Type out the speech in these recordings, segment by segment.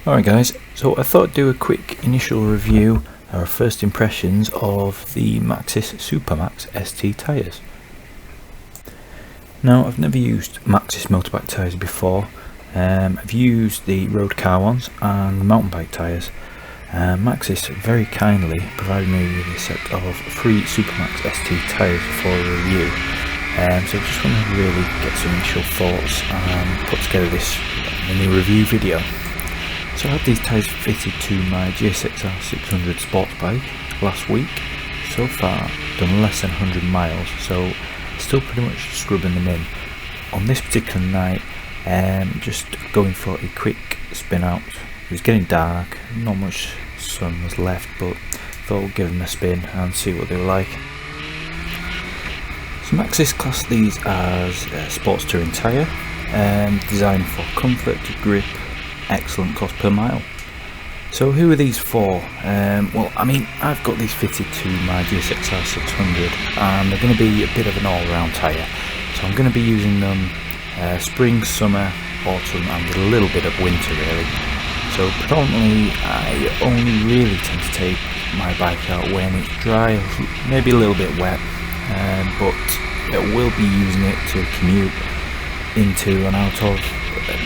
Alright guys, so I thought I'd do a quick initial review, our first impressions of the Maxxis SuperMaxx ST tyres. Now, I've never used Maxxis motorbike tyres before. I've used the road car ones and mountain bike tyres. Maxxis very kindly provided me with a set of free SuperMaxx ST tyres for a review. So I just want to really get some initial thoughts and put together this mini review video. So I had these tyres fitted to my GSXR 600 sports bike last week. So far done less than 100 miles, so still pretty much scrubbing them in. On this particular night, just going for a quick spin out. It was getting dark, not much sun was left, but thought I'd give them a spin and see what they were like. So Maxxis class these as a sports touring tyre, designed for comfort, grip, excellent cost per mile. So who are these for? Well, I mean, I've got these fitted to my GSXR 600 and they're going to be a bit of an all-round tyre. So I'm going to be using them spring, summer, autumn and a little bit of winter really. So predominantly I only really tend to take my bike out when it's dry, maybe a little bit wet, but I will be using it to commute into and out of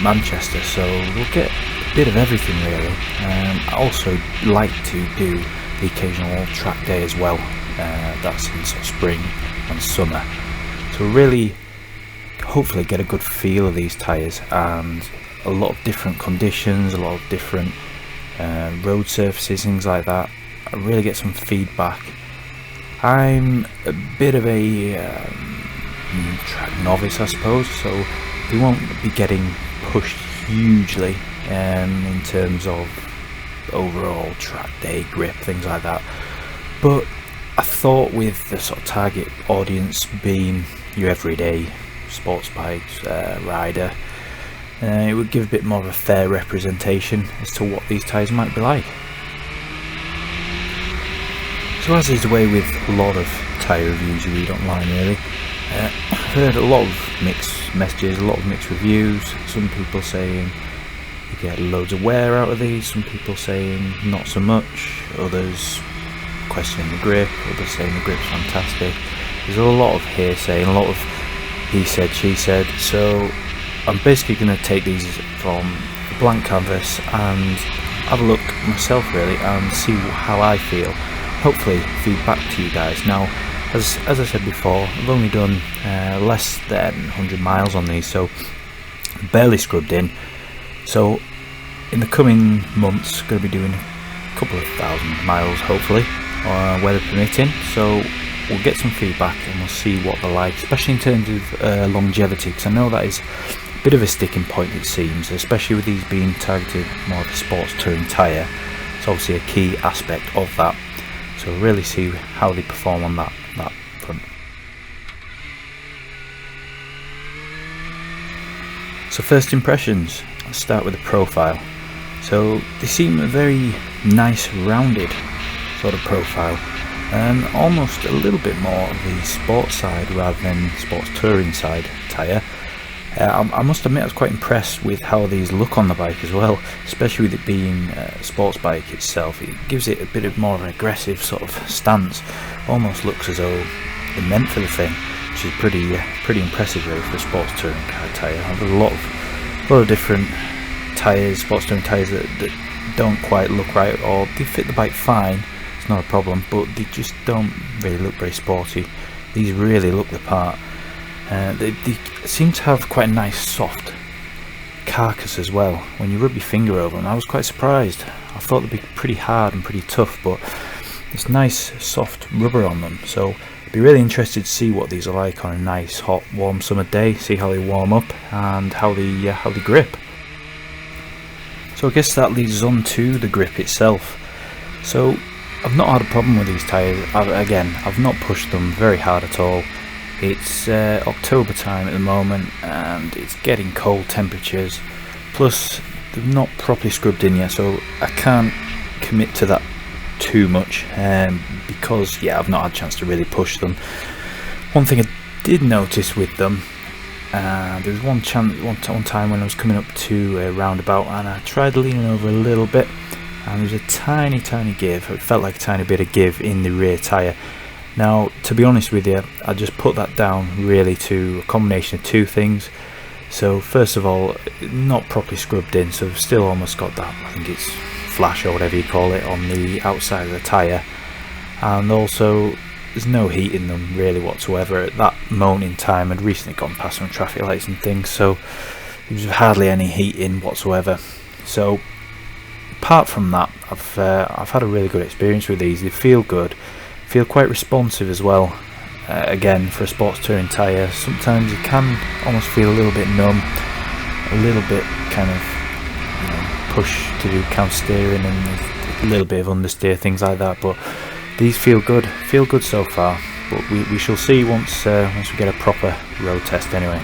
Manchester, so we'll get a bit of everything really. I also like to do the occasional track day as well, that's in sort of spring and summer, so really hopefully get a good feel of these tyres and a lot of different conditions, a lot of different road surfaces, things like that. I really get some feedback. I'm a bit of a track novice, I suppose, so they won't be getting pushed hugely in terms of overall track day grip, things like that. But I thought with the sort of target audience being your everyday sports bikes rider, it would give a bit more of a fair representation as to what these tyres might be like. So as is the way with a lot of tyre reviews you read online really, I've heard a lot of mixed messages, a lot of mixed reviews. Some people saying you get loads of wear out of these, some people saying not so much, others questioning the grip, others saying the grip's fantastic. There's a lot of hearsay and a lot of he said, she said, so I'm basically going to take these from a blank canvas and have a look myself really and see how I feel. Hopefully feed back to you guys. Now, as I said before, I've only done less than 100 miles on these, so barely scrubbed in. So in the coming months, going to be doing a couple of thousand miles hopefully, weather permitting. So we'll get some feedback and we'll see what they're like, especially in terms of longevity, because I know that is a bit of a sticking point it seems, especially with these being targeted more of a sports touring tyre. It's obviously a key aspect of that. So we'll really see how they perform on that front. So first impressions, let's start with the profile. So they seem a very nice rounded sort of profile, and almost a little bit more of the sports side rather than sports touring side tyre. I must admit I was quite impressed with how these look on the bike as well, especially with it being a sports bike itself. It gives it a bit of more of an aggressive sort of stance, almost looks as though they're meant for the thing, which is pretty impressive really for a sports touring car tyre. I have a lot of different tyres, sports touring tyres that don't quite look right, or they fit the bike fine, it's not a problem, but they just don't really look very sporty. These really look the part. They seem to have quite a nice soft carcass as well. When you rub your finger over them, I was quite surprised. I thought they'd be pretty hard and pretty tough, but there's nice soft rubber on them. So I'd be really interested to see what these are like on a nice hot warm summer day, see how they warm up and how they grip. So I guess that leads us on to the grip itself. So I've not had a problem with these tyres. I've not pushed them very hard at all. It's October time at the moment and it's getting cold temperatures, plus they're not properly scrubbed in yet, so I can't commit to that too much because I've not had a chance to really push them. One thing I did notice with them There was one time when I was coming up to a roundabout and I tried leaning over a little bit, and there was a tiny give. It felt like a tiny bit of give in the rear tyre. Now, to be honest with you, I just put that down really to a combination of two things. So first of all, not properly scrubbed in, so I've still almost got that, I think it's flash or whatever you call it, on the outside of the tyre, and also there's no heat in them really whatsoever. At that moment in time I'd recently gone past some traffic lights and things, so there was hardly any heat in whatsoever. So apart from that, I've had a really good experience with these. They feel good, feel quite responsive as well. Again, for a sports touring tyre, sometimes you can almost feel a little bit numb, a little bit kind of, you know, push to do counter steering and a little bit of understeer, things like that. But these feel good so far. But we shall see once we get a proper road test anyway.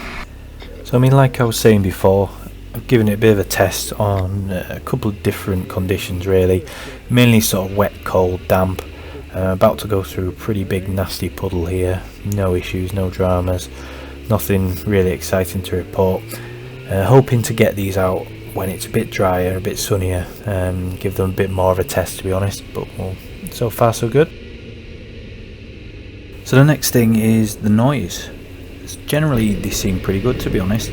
So I mean, like I was saying before, I've given it a bit of a test on a couple of different conditions really, mainly sort of wet, cold, damp. About to go through a pretty big nasty puddle here, no issues, no dramas, nothing really exciting to report. Hoping to get these out when it's a bit drier, a bit sunnier, give them a bit more of a test to be honest, but well, so far so good. So the next thing is the noise. Generally they seem pretty good to be honest.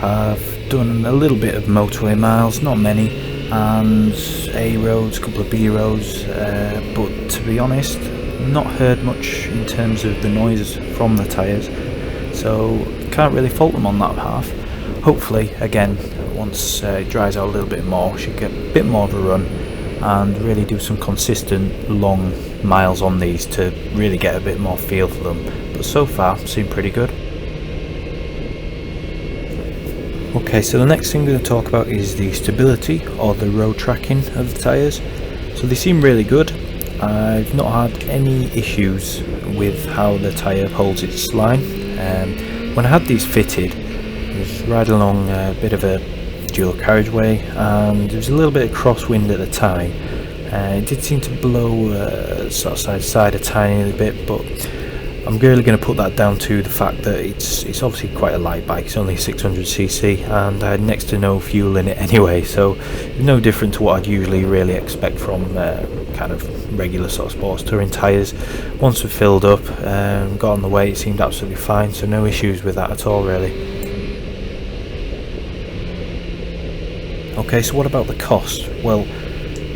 I've done a little bit of motorway miles, not many, and A roads, a couple of B roads, but to be honest, not heard much in terms of the noise from the tyres, so can't really fault them on that half. Hopefully, again, once it dries out a little bit more, should get a bit more of a run and really do some consistent long miles on these to really get a bit more feel for them. But so far, seem pretty good. Okay, so the next thing I'm going to talk about is the stability or the road tracking of the tyres. So they seem really good. I've not had any issues with how the tyre holds its line. When I had these fitted, I was riding along a bit of a dual carriageway and there was a little bit of crosswind at the time. It did seem to blow sort of side to side a tiny little bit, but I'm really going to put that down to the fact that it's obviously quite a light bike. It's only 600cc and I had next to no fuel in it anyway, so no different to what I'd usually really expect from kind of regular sort of sports touring tyres. Once we're filled up, got on the way, it seemed absolutely fine, so no issues with that at all really. Okay, so what about the cost? Well,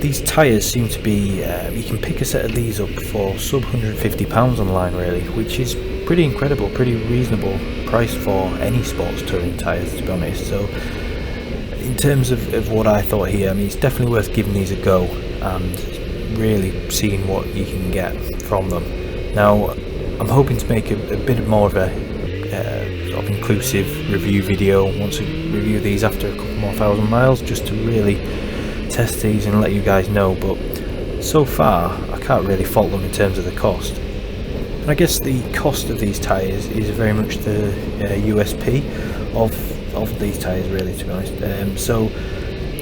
these tyres seem to be, you can pick a set of these up for sub £150 online really, which is pretty incredible, pretty reasonable price for any sports touring tyres to be honest. So in terms of what I thought here, I mean, it's definitely worth giving these a go and really seeing what you can get from them. Now I'm hoping to make a bit more of a sort of inclusive review video once we review these after a couple more thousand miles, just to really test these and let you guys know. But so far I can't really fault them in terms of the cost. And I guess the cost of these tyres is very much the USP of these tyres really, to be honest. So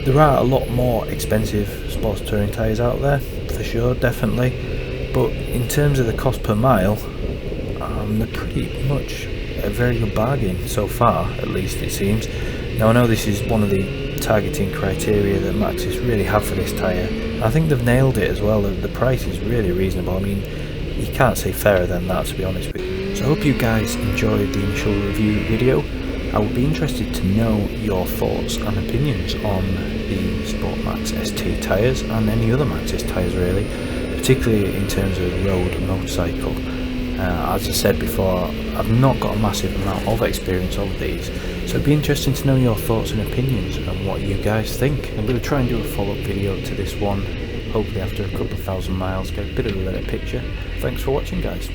there are a lot more expensive sports touring tyres out there for sure, definitely, but in terms of the cost per mile, they're pretty much a very good bargain so far, at least it seems. Now I know this is one of the targeting criteria that Maxxis really have for this tyre. I think they've nailed it as well. The price is really reasonable. I mean, you can't say fairer than that, to be honest with you. So I hope you guys enjoyed the initial review video. I would be interested to know your thoughts and opinions on the SuperMaxx ST tyres and any other Maxxis tyres really, particularly in terms of road and motorcycle. As I said before, I've not got a massive amount of experience of these, so it'd be interesting to know your thoughts and opinions on what you guys think. I'm going to try and do a follow-up video to this one, hopefully after a couple of thousand miles, get a bit of a better picture. Thanks for watching guys.